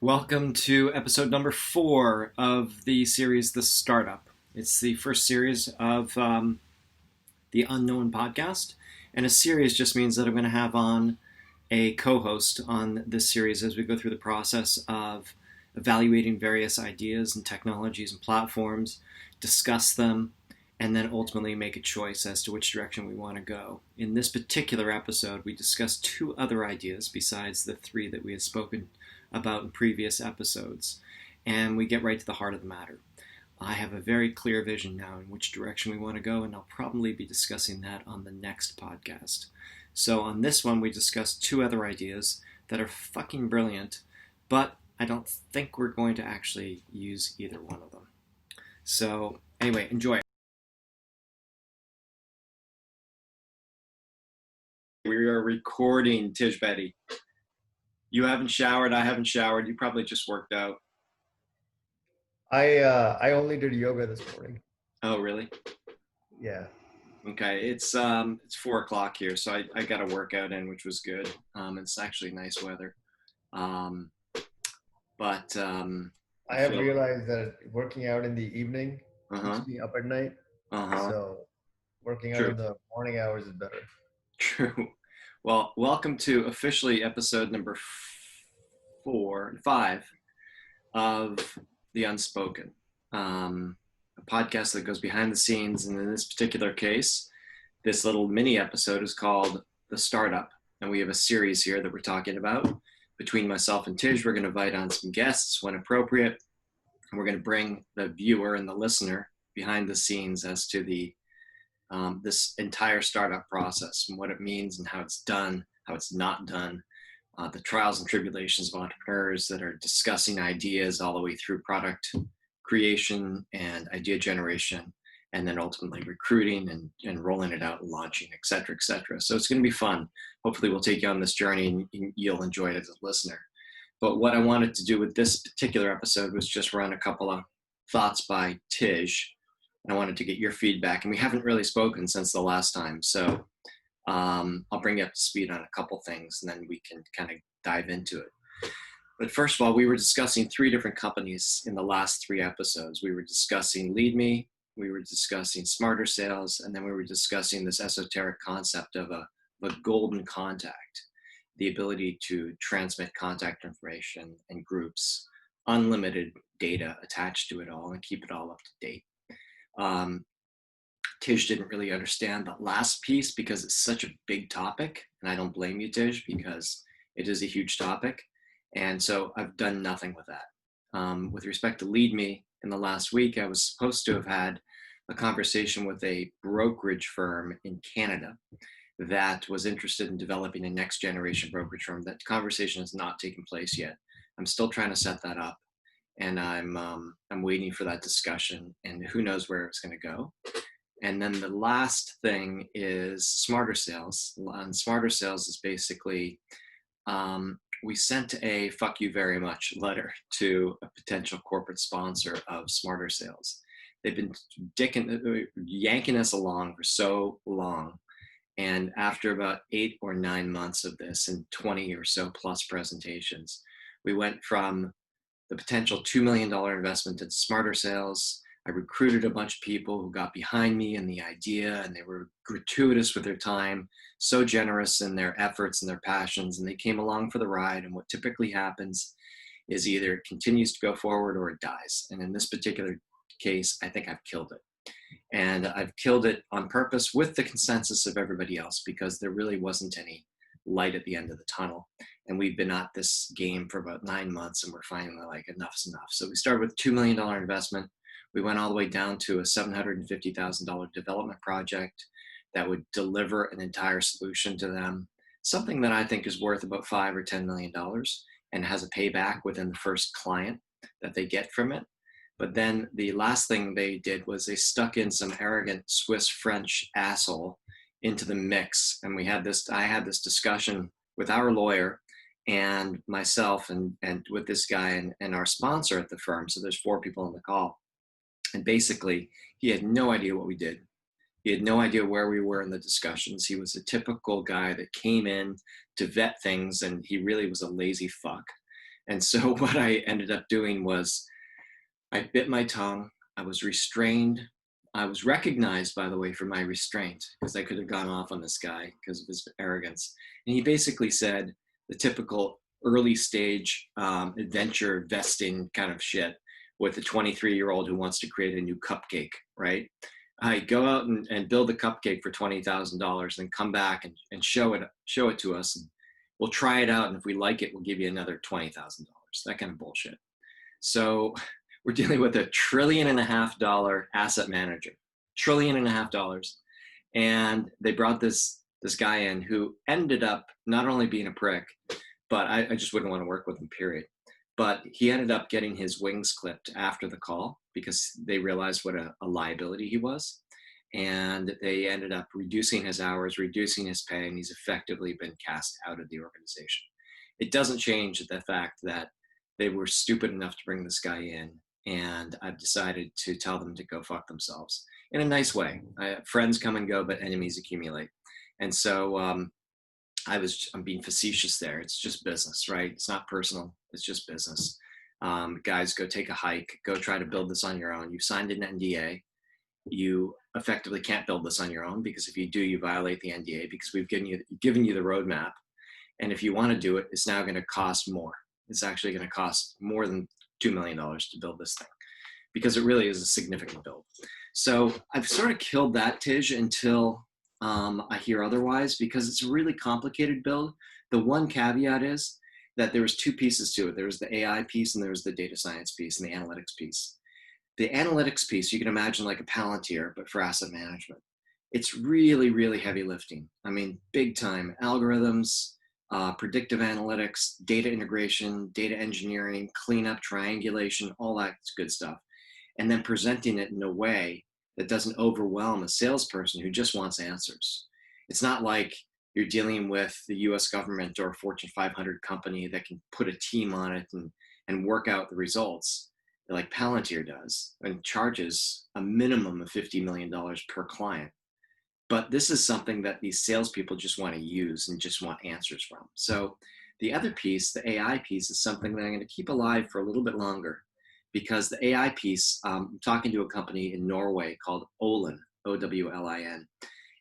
Welcome to episode number 4 of the series The Startup. It's the first series of the Unknown podcast, and a series just means that I'm going to have on a co-host on this series as we go through the process of evaluating various ideas and technologies and platforms, discuss them, and then ultimately make a choice as to which direction we want to go. In this particular episode, we discussed 2 other ideas besides the 3 that we had spoken about in previous episodes, and we get right to the heart of the matter. I have a very clear vision now in which direction we want to go, and I'll probably be discussing that on the next podcast. So on this one, we discussed 2 other ideas that are fucking brilliant, but I don't think we're going to actually use either one of them. So anyway, enjoy. We are recording, Tij Bedi. You haven't showered, I haven't showered, you probably just worked out. I only did yoga this morning. Oh, really? Yeah. Okay, it's 4 o'clock here, so I got a workout in, which was good. It's actually nice weather, um, but I I have feel. realized that working out in the evening Uh-huh. keeps me up at night. Uh-huh. So working out True. in the morning hours is better. True. Well, welcome to officially episode number 5 of The Unspoken, a podcast that goes behind the scenes. And in this particular case, this little mini episode is called The Startup. And we have a series here that we're talking about. Between myself and Tij, we're going to invite on some guests when appropriate. And we're going to bring the viewer and the listener behind the scenes as to this entire startup process and what it means and how it's done, how it's not done, the trials and tribulations of entrepreneurs that are discussing ideas all the way through product creation and idea generation, and then ultimately recruiting and rolling it out and launching, et cetera, et cetera. So it's going to be fun. Hopefully we'll take you on this journey and you'll enjoy it as a listener. But what I wanted to do with this particular episode was just run a couple of thoughts by Tij, and I wanted to get your feedback. And we haven't really spoken since the last time, so I'll bring you up to speed on a couple things, and then we can kind of dive into it. But first of all, we were discussing 3 different companies in the last 3 episodes. We were discussing LeadMe, we were discussing Smarter Sales, and then we were discussing this esoteric concept of a golden contact, the ability to transmit contact information and groups, unlimited data attached to it all, and keep it all up to date. Tij didn't really understand that last piece because it's such a big topic, and I don't blame you, Tij, because it is a huge topic, and so I've done nothing with that. With respect to LeadMe, in the last week, I was supposed to have had a conversation with a brokerage firm in Canada that was interested in developing a next generation brokerage firm. That conversation has not taken place yet. I'm still trying to set that up, and I'm waiting for that discussion, and who knows where it's going to go. And then the last thing is Smarter Sales. And Smarter Sales is basically, we sent a fuck you very much letter to a potential corporate sponsor of Smarter Sales. They've been yanking us along for so long. And after about 8 or 9 months of this and 20 or so plus presentations, we went from the potential $2 million investment into Smarter Sales. I recruited a bunch of people who got behind me and the idea, and they were gratuitous with their time, so generous in their efforts and their passions, and they came along for the ride. And what typically happens is either it continues to go forward or it dies. And in this particular case, I think I've killed it. And I've killed it on purpose with the consensus of everybody else, because there really wasn't any light at the end of the tunnel. And we've been at this game for about 9 months, and we're finally like, enough's enough. So we started with a $2 million investment. We went all the way down to a $750,000 development project that would deliver an entire solution to them, something that I think is worth about $5 or $10 million and has a payback within the first client that they get from it. But then the last thing they did was they stuck in some arrogant Swiss French asshole into the mix. And I had this discussion with our lawyer and myself and with this guy and our sponsor at the firm. So there's 4 people on the call. And basically, he had no idea what we did. He had no idea where we were in the discussions. He was a typical guy that came in to vet things, and he really was a lazy fuck. And so what I ended up doing was I bit my tongue. I was restrained. I was recognized, by the way, for my restraint because I could have gone off on this guy because of his arrogance. And he basically said the typical early stage adventure vesting kind of shit with a 23-year-old who wants to create a new cupcake, right? I go out and build a cupcake for $20,000, then come back and show it to us, and we'll try it out, and if we like it, we'll give you another $20,000. That kind of bullshit. So we're dealing with $1.5 trillion asset manager, $1.5 trillion, and they brought this guy in who ended up not only being a prick, but I just wouldn't want to work with him. Period. But he ended up getting his wings clipped after the call because they realized what a liability he was, and they ended up reducing his hours, reducing his pay, and he's effectively been cast out of the organization. It doesn't change the fact that they were stupid enough to bring this guy in, and I've decided to tell them to go fuck themselves in a nice way. Friends come and go, but enemies accumulate. And so I'm being facetious there. It's just business, right? It's not personal. It's just business. Guys, go take a hike. Go try to build this on your own. You've signed an NDA. You effectively can't build this on your own because if you do, you violate the NDA because we've given you the roadmap. And if you want to do it, it's now going to cost more. It's actually going to cost more than $2 million to build this thing because it really is a significant build. So I've sort of killed that, Tij, until I hear otherwise because it's a really complicated build. The one caveat is that there was two pieces to it. There was the AI piece and there was the data science piece and the analytics piece. The analytics piece, you can imagine like a Palantir, but for asset management. It's really, really heavy lifting. I mean, big time algorithms, predictive analytics, data integration, data engineering, cleanup, triangulation, all that good stuff. And then presenting it in a way that doesn't overwhelm a salesperson who just wants answers. It's not like you're dealing with the US government or a Fortune 500 company that can put a team on it and work out the results like Palantir does and charges a minimum of $50 million per client. But this is something that these salespeople just want to use and just want answers from. So the other piece, the AI piece, is something that I'm going to keep alive for a little bit longer because the AI piece, I'm talking to a company in Norway called Olin, Owlin,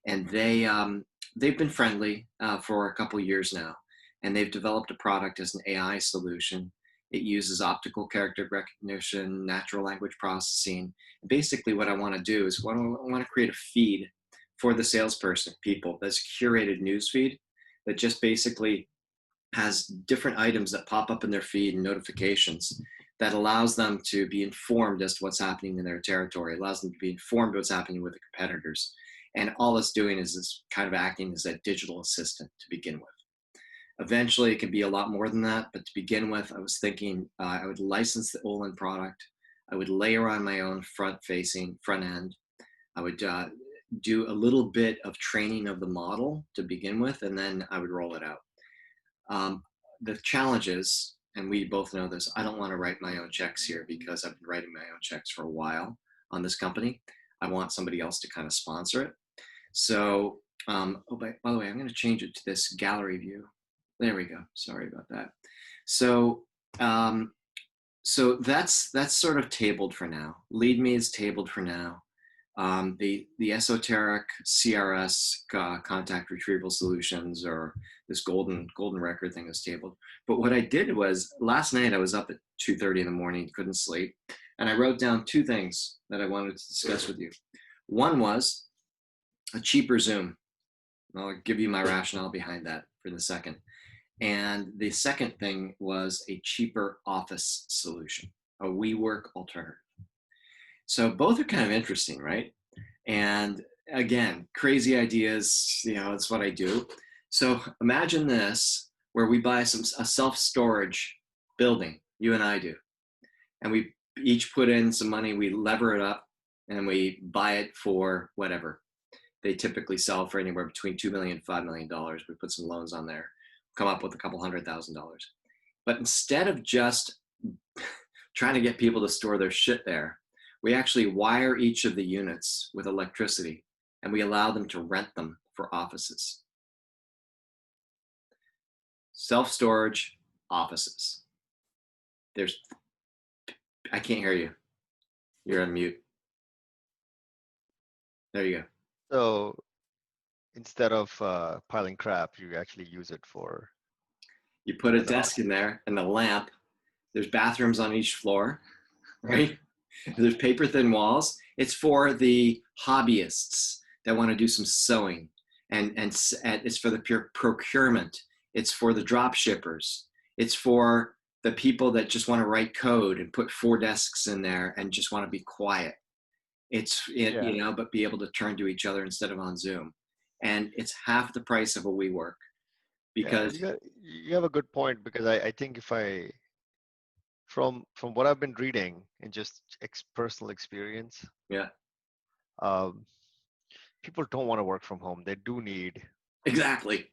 and they've been friendly for a couple years now, and they've developed a product as an AI solution. It uses optical character recognition, natural language processing. Basically, what I want to do is I want to create a feed for the salesperson, people, that's a curated news feed that just basically has different items that pop up in their feed and notifications that allows them to be informed as to what's happening in their territory, allows them to be informed what's happening with the competitors. And all it's doing is this kind of acting as a digital assistant to begin with. Eventually, it can be a lot more than that, but to begin with, I was thinking I would license the Olin product. I would layer on my own front end. I would do a little bit of training of the model to begin with, and then I would roll it out. The challenge is, and we both know this, I don't want to write my own checks here because I've been writing my own checks for a while on this company. I want somebody else to kind of sponsor it. So, by the way, I'm going to change it to this gallery view. There we go. Sorry about that. So, so that's sort of tabled for now. Lead Me is tabled for now. The esoteric CRS contact retrieval solutions or this golden record thing is tabled. But what I did was last night I was up at 2:30 in the morning, couldn't sleep, and I wrote down two things that I wanted to discuss with you. One was a cheaper Zoom. I'll give you my rationale behind that for the second. And the second thing was a cheaper office solution, a WeWork alternative. So both are kind of interesting, right? And again, crazy ideas, it's what I do. So imagine this, where we buy a self-storage building, you and I do, and we each put in some money, we lever it up, and we buy it for whatever. They typically sell for anywhere between $2 million and $5 million. We put some loans on there, come up with a couple $100,000. But instead of just trying to get people to store their shit there, we actually wire each of the units with electricity and we allow them to rent them for offices. Self-storage offices. There's I can't hear you. You're on mute. There you go. So instead of piling crap, you actually use it for You put a as an desk office. in there and a lamp. There's bathrooms on each floor, right? There's paper thin walls. It's for the hobbyists that want to do some sewing, and it's for the pure procurement. It's for the drop shippers. It's for the people that just want to write code and put 4 desks in there and just want to be quiet. Yeah, But be able to turn to each other instead of on Zoom, and it's half the price of a WeWork yeah, because you have a good point because I think if I from what I've been reading and just personal experience, yeah, um, people don't want to work from home. They do need exactly,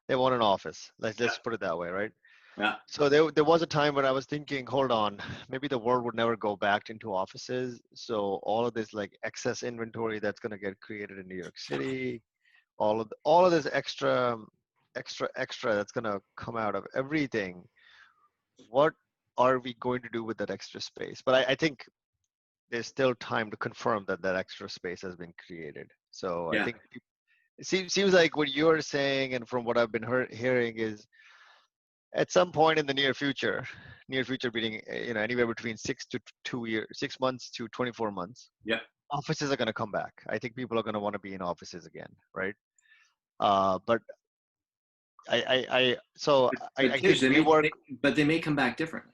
they want an office. Let's yeah, let's put it that way, right? yeah, So there was a time when I was thinking, hold on, maybe the world would never go back into offices. So all of this like excess inventory that's going to get created in New York City, all of this extra that's going to come out of everything. What are we going to do with that extra space? But I think there's still time to confirm that that extra space has been created. So I yeah. think it seems like what you're saying, and from what I've been hearing, is at some point in the near future being anywhere between 2 years, 6 months to 24 months, Yeah. offices are going to come back. I think people are going to want to be in offices again, right? But But I Tish, think we work. but they may come back differently.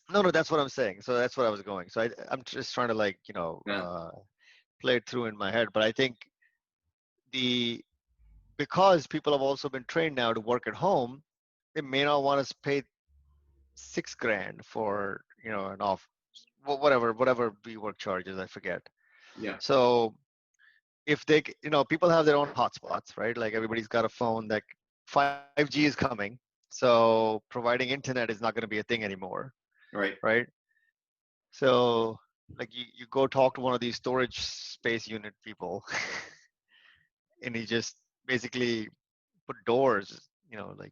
No, that's what I'm saying. So that's what I was going. So I'm just trying to like Yeah. play it through in my head. But I think the because people have also been trained now to work at home, they may not want to pay 6 grand for an off whatever WeWork charges, I forget. Yeah. So if people have their own hotspots, right? Like everybody's got a phone that 5G is coming, so providing internet is not going to be a thing anymore, Right. right? So like you go talk to one of these storage space unit people, and he just basically put doors, like.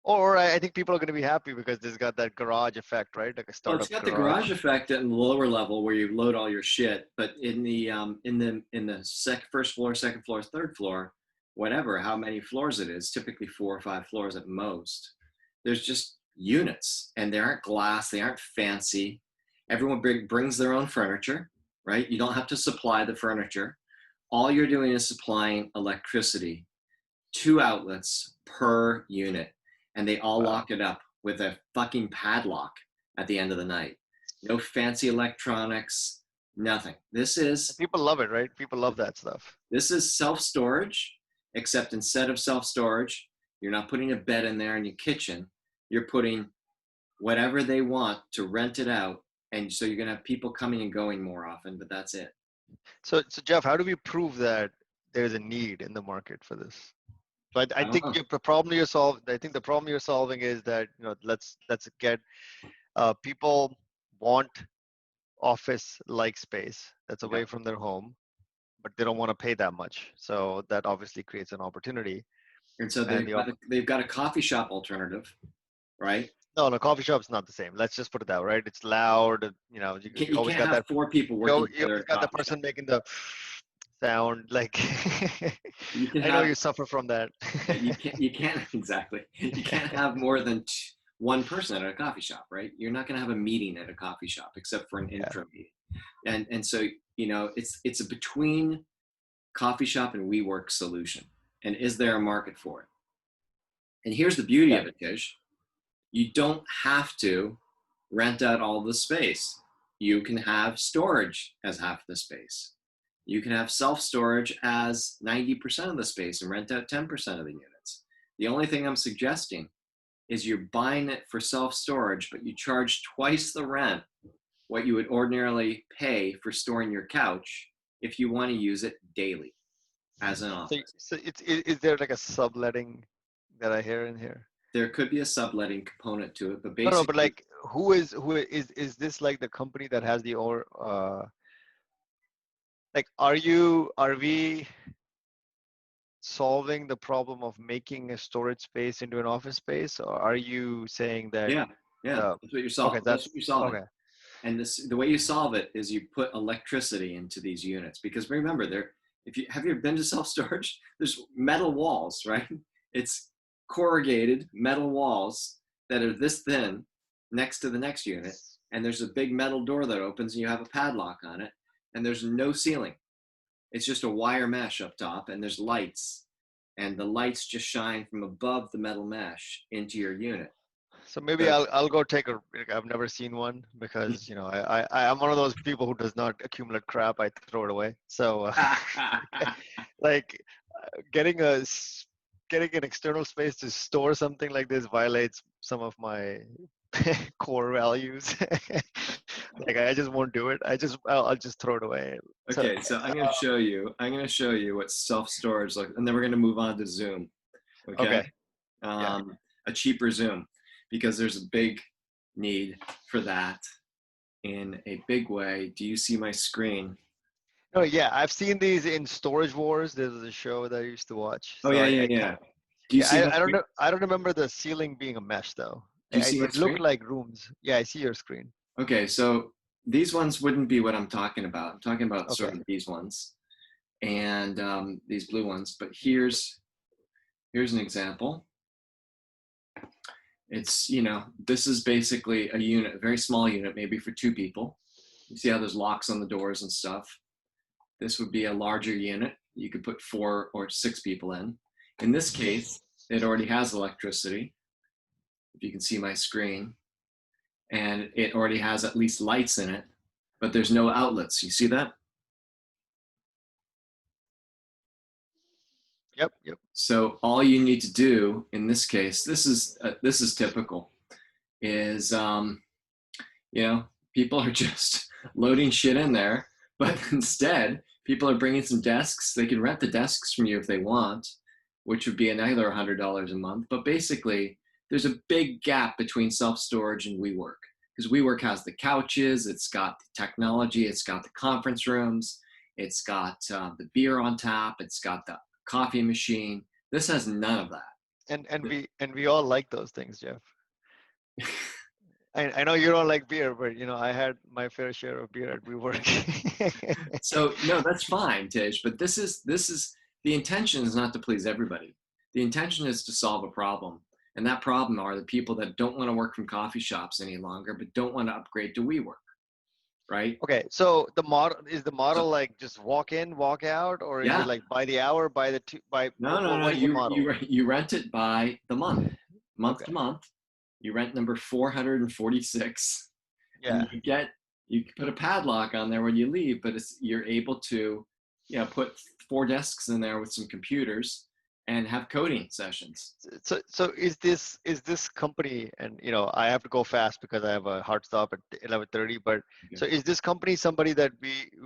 Or I think people are going to be happy because this got that garage effect, right? Like a Well, it's startup got the garage. garage effect at the lower level where you load all your shit, but in the first floor, second floor, third floor, whatever, how many floors it is, typically 4 or 5 floors at most. There's just units, and they aren't glass, they aren't fancy. Everyone brings their own furniture, right? You don't have to supply the furniture. All you're doing is supplying electricity, 2 outlets per unit, and they all Wow. lock it up with a fucking padlock at the end of the night. No fancy electronics, nothing. People love it, right? People love that stuff. This is self-storage, except instead of self-storage, you're not putting a bed in there in your kitchen. You're putting whatever they want to rent it out, and so you're gonna have people coming and going more often. But that's it. So Jeff, how do we prove that there's a need in the market for this? So I I don't think know. the problem you're solving. I think the problem you're solving is that let's get people want office-like space that's Yeah. away from their home, but they don't want to pay that much. So that obviously creates an opportunity. And so And they've got a coffee shop alternative, right? no, coffee shop's not the same. Let's just put it that way, right? It's loud. You You always can't got have that. 4 people You working you together at always a got the coffee shop. person making the sound like. You can I know have you suffer from that. you can't exactly. You can't have more than one person at a coffee shop, right? You're not going to have a meeting at a coffee shop except for an Yeah. intro meeting, and so it's a between coffee shop and WeWork solution. And is there a market for it? And here's the beauty Yeah. of it, Tish. You don't have to rent out all the space. You can have storage as half the space. You can have self-storage as 90% of the space and rent out 10% of the units. The only thing I'm suggesting is you're buying it for self-storage, but you charge twice the rent what you would ordinarily pay for storing your couch if you want to use it daily as an So, office. so is there like a subletting that I hear in here? There could be a subletting component to it, but No, but basically, like, who is this like the company that has the or like, are we solving the problem of making a storage space into an office space, or are you saying that yeah, Yeah, The that's what you're okay, solving. That's that's what you're solving. okay. And the way you solve it is you put electricity into these units because remember, if you have you ever been to self storage, there's metal walls, right? It's corrugated metal walls that are this thin next to the next unit, and there's a big metal door that opens, and you have a padlock on it, and there's no ceiling. It's just a wire mesh up top, and there's lights, and the lights just shine from above the metal mesh into your unit. So maybe So, I'll go take a. Like, I've never seen one because I'm one of those people who does not accumulate crap. I throw it away. So like getting getting an external space to store something like this violates some of my core values. Like I just won't do it. I'll just throw it away. So okay, so I'm going to show you. I'm going to show you what self storage like, and then we're going to move on to Zoom. Okay, okay, yeah. a cheaper Zoom, because there's a big need for that in a big way. Do you see my screen? Oh yeah, I've seen these in Storage Wars. This is a show that I used to watch. Oh So yeah, yeah, I yeah. can't. Do you Yeah, see my I don't screen? know. I don't remember the ceiling being a mesh though. Do you see my It looked screen? like rooms. Yeah, I see your screen. Okay, so these ones wouldn't be what I'm talking about. I'm talking about Okay. sort of these ones and these blue ones. But here's an example. It's, this is basically a unit, a very small unit, maybe for two people. You see how there's locks on the doors and stuff. This would be a larger unit. You could put 4 or 6 people in. In this case, it already has electricity, if you can see my screen, and it already has at least lights in it, but there's no outlets. You see that? Yep. Yep. So all you need to do in this case, this is typical, is people are just loading shit in there, but instead people are bringing some desks. They can rent the desks from you if they want, which would be another $100 a month. But basically, there's a big gap between self-storage and WeWork, because WeWork has the couches, it's got the technology, it's got the conference rooms, it's got the beer on tap, it's got the coffee machine. This has none of that. And we all like those things, Jeff. I know you don't like beer, but I had my fair share of beer at WeWork. So no, that's fine, Tij. But this is the intention is not to please everybody. The intention is to solve a problem, and that problem are the people that don't want to work from coffee shops any longer, but don't want to upgrade to WeWork, right? Okay, so the So model like just walk in, walk out, or is it yeah, like by the hour, by the two, by no, no, no. what is the You model? you rent it by the month Okay, to month. You rent number 446, and yeah. you put a padlock on there when you leave, but you're able to put 4 desks in there with some computers and have coding sessions. So is this company, and I have to go fast because I have a hard stop at 11:30, but Okay. so is this company somebody that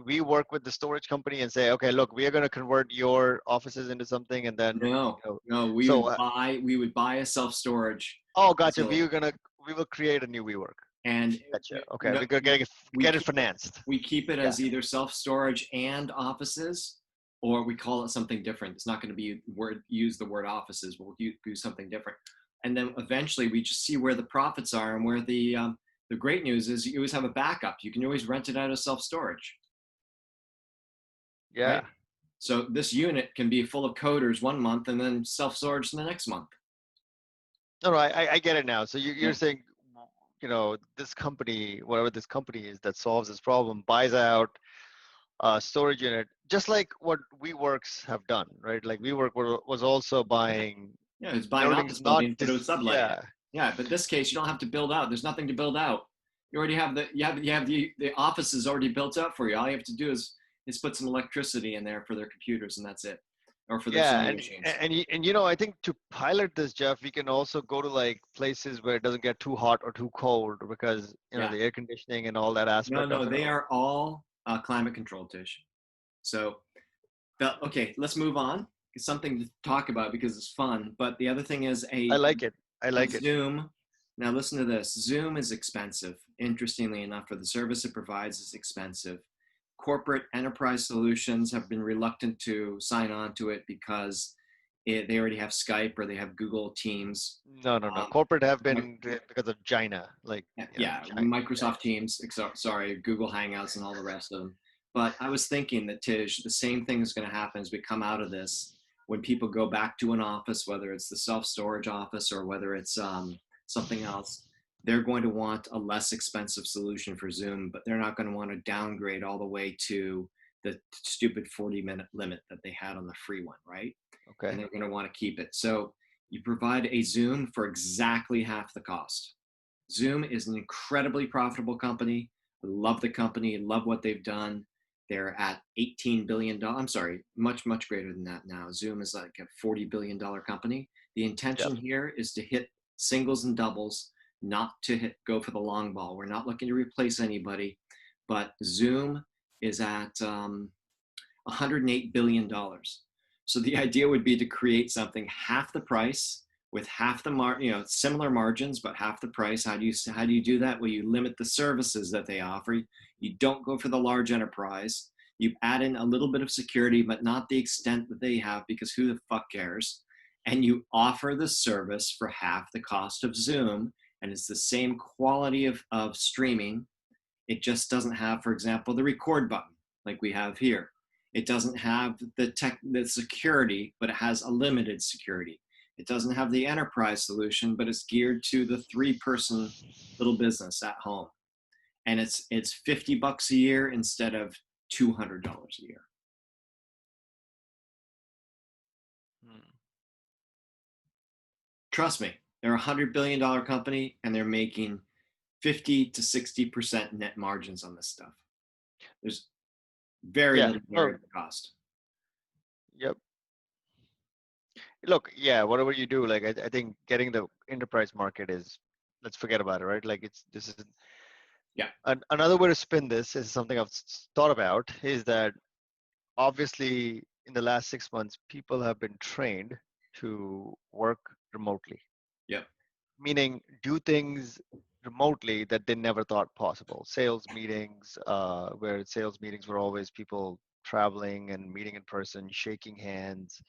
we work with the storage company and say, okay, look, we are going to convert your offices into something, and then No, no, so we would buy a self-storage oh, gotcha, facility, we will create a new WeWork. and Gotcha. Okay, no, we're gonna we get it keep financed. we keep it Yeah. as either self-storage and offices, or we call it something different. It's not going to be use the word offices. We'll do something different, and then eventually we just see where the profits are and where the great news is you always have a backup. You can always rent it out as self-storage, right? Yeah. So this unit can be full of coders one month and then self-storage the next month. No, I get it now. So you're Yeah. saying, this company, whatever this company is that solves this problem, buys out a storage unit, just like what WeWorks have done, right? Like WeWork was also buying Yeah, it's buying buildings, office not buildings, but it was just, subletting it. yeah, Yeah, but this case, you don't have to build out. There's nothing to build out. You already have the offices already built out for you. All you have to do is put some electricity in there for their computers, and that's it, or for their yeah, sewing machines. and I think to pilot this, Jeff, we can also go to like places where it doesn't get too hot or too cold because Yeah. the air conditioning and all that No, aspect no, of it. they are all climate controlled, Tish. So, okay, let's move on. It's something to talk about because it's fun. But the other thing is I like it. I a like it. Zoom. Now listen to this. Zoom is expensive. Interestingly enough, for the service it provides is expensive. Corporate enterprise solutions have been reluctant to sign on to it because They already have Skype or they have Google Teams. No, no, no. Um, Corporate have been because of China, like yeah, China. Microsoft Teams, sorry, Google Hangouts, and all the rest of them. But I was thinking that, Tij, the same thing is going to happen as we come out of this. When people go back to an office, whether it's the self-storage office or whether it's something else, they're going to want a less expensive solution for Zoom, but they're not going to want to downgrade all the way to the stupid 40-minute limit that they had on the free one, right? And Okay. they're going to want to keep it. So you provide a Zoom for exactly half the cost. Zoom is an incredibly profitable company. I love the company, love what they've done. They're at $18 billion. I'm sorry, much, much greater than that now. Zoom is like a $40 billion company. The Yep. intention here is to hit singles and doubles, not to go for the long ball. We're not looking to replace anybody, but Zoom is at $108 billion. So the idea would be to create something half the price with half the similar margins, but half the price. How do you do that? Well, you limit the services that they offer. You don't go for the large enterprise. You add in a little bit of security, but not the extent that they have, because who the fuck cares? And you offer the service for half the cost of Zoom, and it's the same quality of streaming. It just doesn't have, for example, the record button like we have here. It doesn't have the security, but it has a limited security. It doesn't have the enterprise solution, but it's geared to the 3-person little business at home. And it's $50 a year instead of $200 a year. Hmm. Trust me, they're $100 billion company and they're making 50 to 60% net margins on this stuff. There's very Yeah. little No. variable cost. Yep. Look, yeah. Whatever you do, like I think getting the enterprise market is, let's forget about it, right? Like this is Yeah. another way to spin this is something I've thought about is that obviously in the last 6 months people have been trained to work remotely, Yep. meaning do things remotely that they never thought possible. Sales meetings, where sales meetings were always people traveling and meeting in person, shaking hands,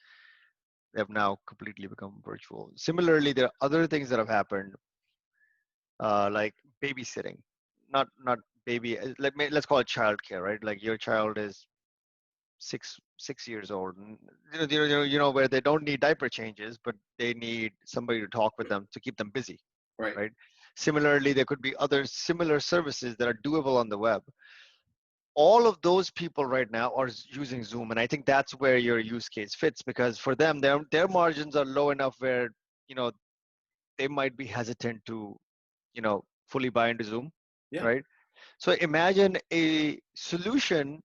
they have now completely become virtual. Similarly, there are other things that have happened, like babysitting, not baby. Let's call it childcare, right? Like your child is six years old, and where they don't need diaper changes, but they need somebody to talk with them to keep them busy, Right. right? Similarly, there could be other similar services that are doable on the web. All of those people right now are using Zoom, and I think that's where your use case fits, because for them, their margins are low enough where you know they might be hesitant to fully buy into Zoom, Yeah. right? So imagine a solution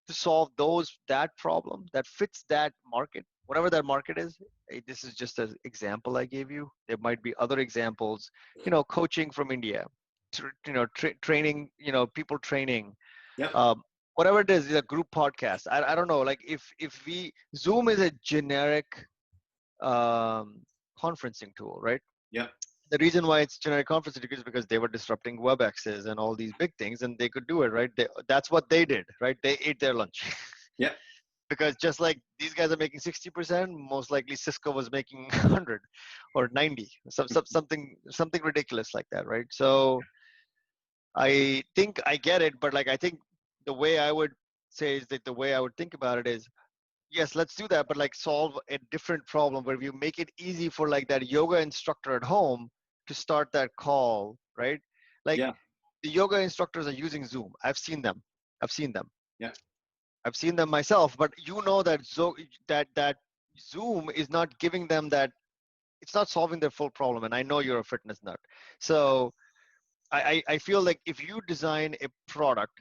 to solve that problem that fits that market, whatever that market is. This is just an example I gave you. There might be other examples, coaching from India, training, people training, Yep. um, whatever it is, a group podcast. I don't know. Like if we Zoom is a generic um, conferencing tool, right? Yep. The reason why it's generic conferencing is because they were disrupting WebExes and all these big things, and they could do it, right? That's what they did, right? They ate their lunch. Yep. Because just like these guys are making 60%, most likely Cisco was making 100 or 90, something ridiculous like that, right? So I think I get it, but like I think the way I would say is that the way I would think about it is, yes, let's do that, but like solve a different problem where we make it easy for like that yoga instructor at home to start that call, right? Like Yeah. the yoga instructors are using Zoom. I've seen them. I've seen them. Yeah. I've seen them myself, but that Zoom is not giving them that. It's not solving their full problem. And I know you're a fitness nut, so I feel like if you design a product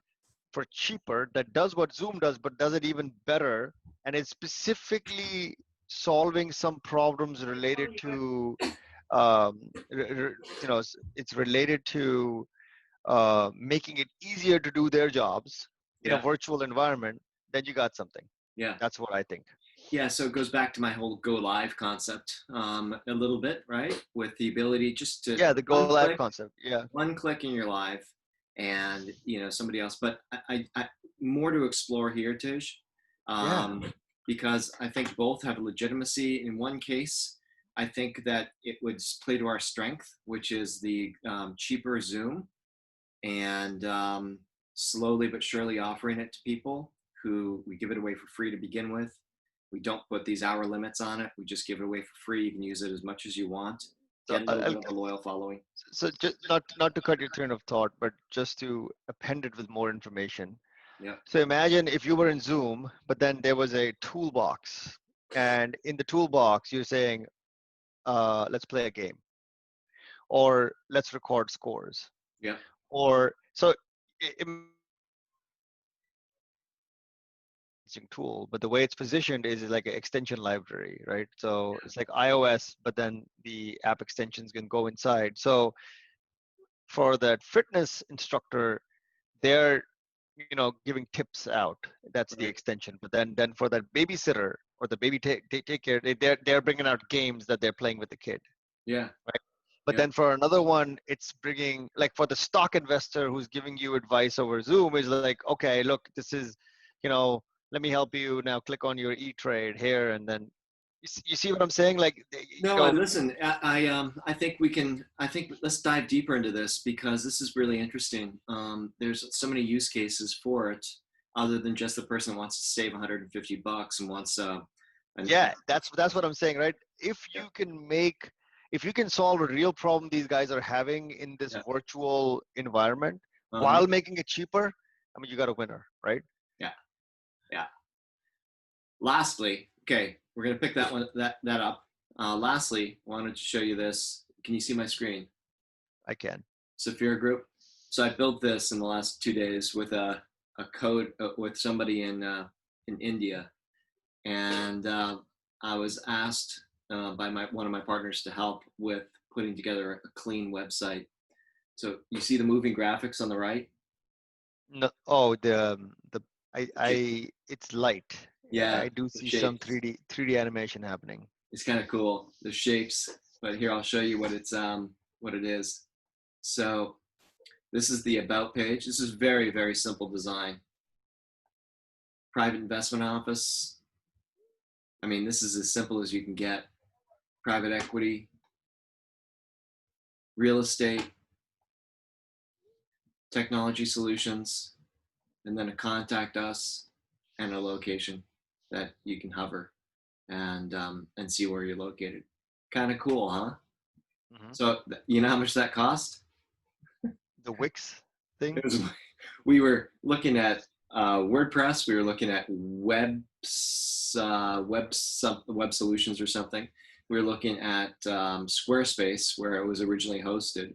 for cheaper that does what Zoom does, but does it even better, and it's specifically solving some problems related to, it's related to making it easier to do their jobs in a Yeah. virtual environment, then you got something. Yeah. That's what I think. Yeah. So it goes back to my whole go live concept a little bit, right? With the ability just to Yeah, the go live concept. Yeah. one click and you're live, and somebody else. But I more to explore here, Tish. Yeah. because I think both have legitimacy. In one case, I think that it would play to our strength, which is the cheaper Zoom, and slowly but surely offering it to people who we give it away for free to begin with. We don't put these hour limits on it. We just give it away for free. You can use it as much as you want. So Get a little bit of a loyal following. so just not to cut your train of thought, but just to append it with more information. Yeah. So imagine if you were in Zoom, but then there was a toolbox, and in the toolbox you're saying, let's play a game, or let's record scores, Yeah. or so. Tool, but the way it's positioned is like an extension library, right? So it's like iOS, but then the app extensions can go inside. So for that fitness instructor, they're giving tips out. That's the Right. extension. But then for that babysitter or the baby take care, they're bringing out games that they're playing with the kid. Yeah. Right. But Yeah. then for another one, it's bringing, like, for the stock investor who's giving you advice over Zoom, is like, okay, look, this is, let me help you now. Click on your E-Trade here, and then you see what I'm saying? Like, No, and listen, I think we can. I think let's dive deeper into this because this is really interesting. There's so many use cases for it, other than just the person who wants to save $150 and wants an, yeah, that's what I'm saying, right? If yeah, you can make, if you can solve a real problem these guys are having in this yeah, virtual environment uh-huh, while making it cheaper, I mean, you got a winner, right? yeah, yeah. Lastly, okay, we're gonna pick that up. Lastly, wanted to show you this. Can you see my screen? I can. Saphir Group. So I built this in the last 2 days with a code with somebody in India, and I was asked by one of my partners to help with putting together a clean website. So you see the moving graphics on the right? No, oh, the it's light. Yeah, I do the see some shapes. 3D animation happening. It's kind of cool. The shapes, but here I'll show you what it is. So this is the about page. This is very simple design. Private investment office. I mean, this is as simple as you can get. Private equity, real estate, technology solutions, and then a contact us and a location that you can hover and see where you're located. Kind of cool, huh? Hmm. So you know how much that cost? The Wix It thing. was, we were looking at WordPress. We were looking at web solutions or something. We were looking at Squarespace, where it was originally hosted,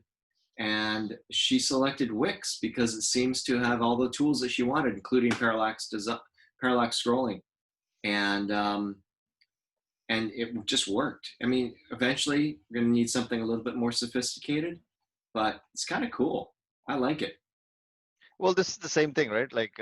and she selected Wix because it seems to have all the tools that she wanted, including parallax scrolling, and um, and it just worked. I mean, eventually we're going to need something a little bit more sophisticated, but it's kind of cool. I like it. Well, this is the same thing, right? Like,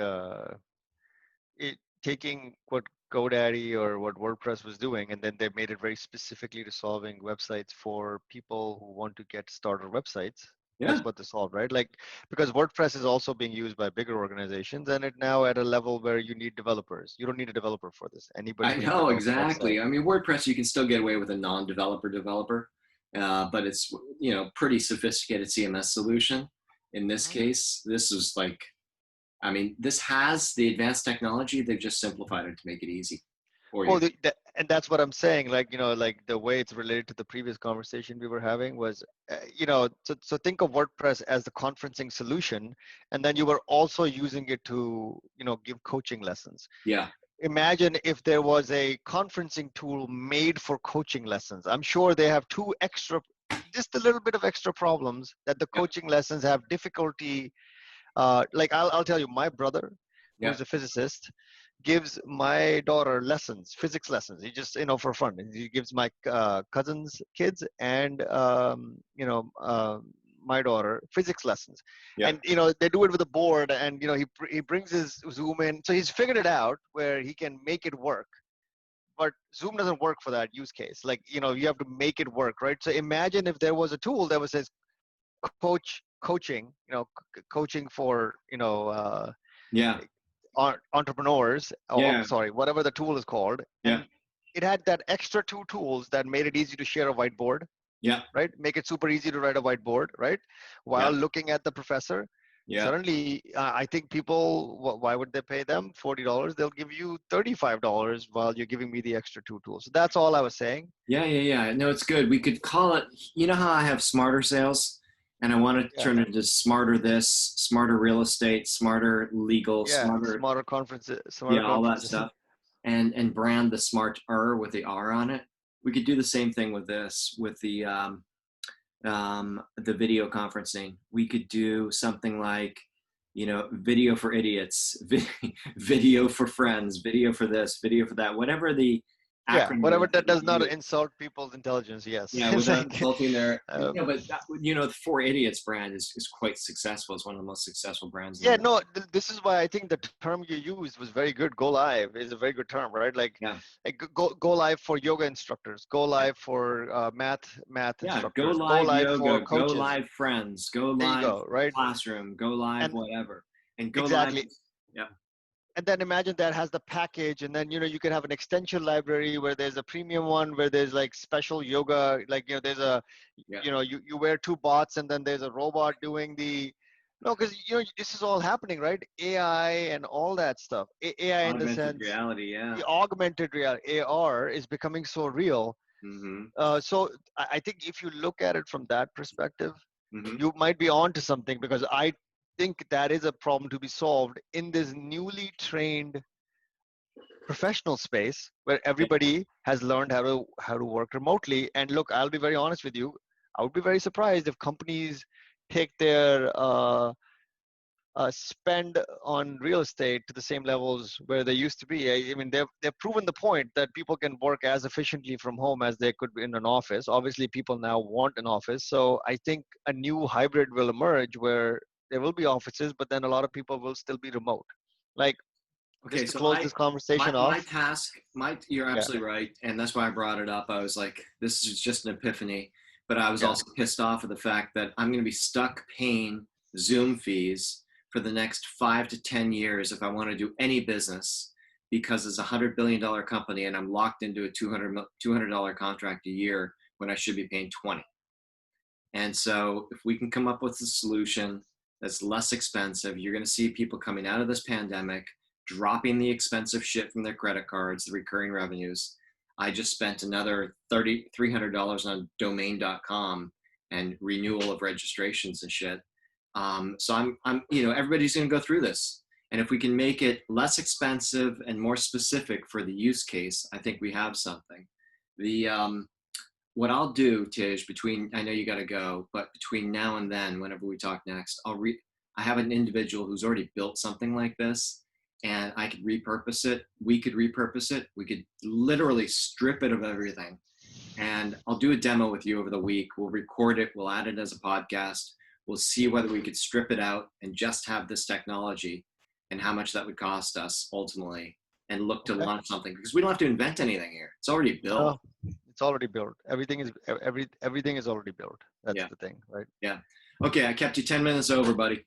it taking what GoDaddy or what WordPress was doing, and then they made it very specifically to solving websites for people who want to get starter websites. Yeah, That's what they solved, right? Like, because WordPress is also being used by bigger organizations, and it now at a level where you need developers. You don't need a developer for this. Anybody I can know develop a website. exactly. I mean, WordPress you can still get away with a developer, but it's pretty sophisticated CMS solution. In this Mhm. case, this is like, I mean, this has the advanced technology. They've just simplified it to make it easy for Well, you. and that's what I'm saying. Like, like the way it's related to the previous conversation we were having was, so think of WordPress as the conferencing solution, and then you were also using it to, give coaching lessons. Yeah, Imagine if there was a conferencing tool made for coaching lessons. I'm sure they have just a little bit of extra problems that the yeah, coaching lessons have difficulty. Like, I'll tell you, my brother, who yeah, is a physicist, gives my daughter lessons, physics lessons. He just, for fun. He gives my cousins' kids and, my daughter physics lessons. yeah, And, they do it with a board, and, he brings his Zoom in. So he's figured it out where he can make it work. But Zoom doesn't work for that use case. Like, you have to make it work, right? So imagine if there was a tool that was says coaching, coaching for, yeah. entrepreneurs, or Yeah. sorry, whatever the tool is called, Yeah. and it had that extra two tools that made it easy to share a whiteboard, Yeah. right? Make it super easy to write a whiteboard, right? While Yeah. looking at the professor. Yeah. Suddenly, I think people, why would they pay them $40? They'll give you $35 while you're giving me the extra two tools. So that's all I was saying. Yeah. Yeah. Yeah. No, it's good. We could call it, you know how I have smarter sales and I want to Yeah. turn it into smarter this, smarter real estate, smarter legal, Yeah. smarter, Smarter conferences, yeah, smarter all that conferences. stuff. And brand the smart with the R on it. We could do the same thing with this, with the video conferencing. We could do something like, video for idiots, video for friends, video for this, video for that, whatever the Yeah, acronym whatever is that that we does not use. insult people's intelligence. Yes. Yeah, It's without like, insulting their, um, but that, the For Idiots brand is quite successful. It's one of the most successful brands in the yeah, world. no, this is why I think the term you used was very good. Go live is a very good term, right? Yeah, Like go live for yoga instructors, go yeah, live for math yeah. Go instructors, go live live for yoga, go coaches. live friends, go There you live go, right? classroom, go live And whatever, and go live. exactly. Yeah, And then imagine that has the package, and then you can have an extension library where there's a premium one where there's like special yoga, like there's a yeah. you wear two bots, and then there's a robot doing the no, because this is all happening, right? AI and all that stuff. AI in the Augmented sense reality. Yeah. the augmented reality, AR, is becoming so real. Mm-hmm. So I think if you look at it from that perspective, Mm-hmm. you might be on to something, because I think that is a problem to be solved in this newly trained professional space where Yeah. everybody has learned how to work remotely. And look, I'll be very honest with you, I would be very surprised if companies take their spend on real estate to the same levels where they used to be. I mean, they've proven the point that people can work as efficiently from home as they could in an office. Obviously, people now want an office, so I think a new hybrid will emerge where there will be offices, but then a lot of people will still be remote. Like, Okay, just to so close this conversation my off. task, you're Yeah, absolutely right, and that's why I brought it up. I was like, this is just an epiphany, but I was yeah, also pissed off at the fact that I'm going to be stuck paying Zoom fees for the next 5 to 10 years if I want to do any business, because it's $100 billion company and I'm locked into a $200 contract a year when I should be paying 20. And so if we can come up with a solution that's less expensive, you're going to see people coming out of this pandemic dropping the expensive shit from their credit cards, the recurring revenues. I just spent another $300 on domain.com and renewal of registrations and shit. So everybody's going to go through this. And if we can make it less expensive and more specific for the use case, I think we have something. What I'll do, Tij, I know you got to go, but between now and then, whenever we talk next, I have an individual who's already built something like this, and I could repurpose it. We could repurpose it. We could literally strip it of everything. And I'll do a demo with you over the week. We'll record it. We'll add it as a podcast. We'll see whether we could strip it out and just have this technology and how much that would cost us ultimately, and look to okay. launch something, because we don't have to invent anything here. It's already built. No, it's already built. Everything is already built. That's Yeah. the thing, right? Yeah. Okay, I kept you 10 minutes over, buddy.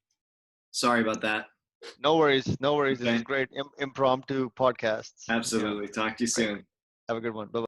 Sorry about that. No worries, no worries. This Okay. is great. Impromptu podcasts. Absolutely. Talk to you Great. soon. Have a good one. Bye.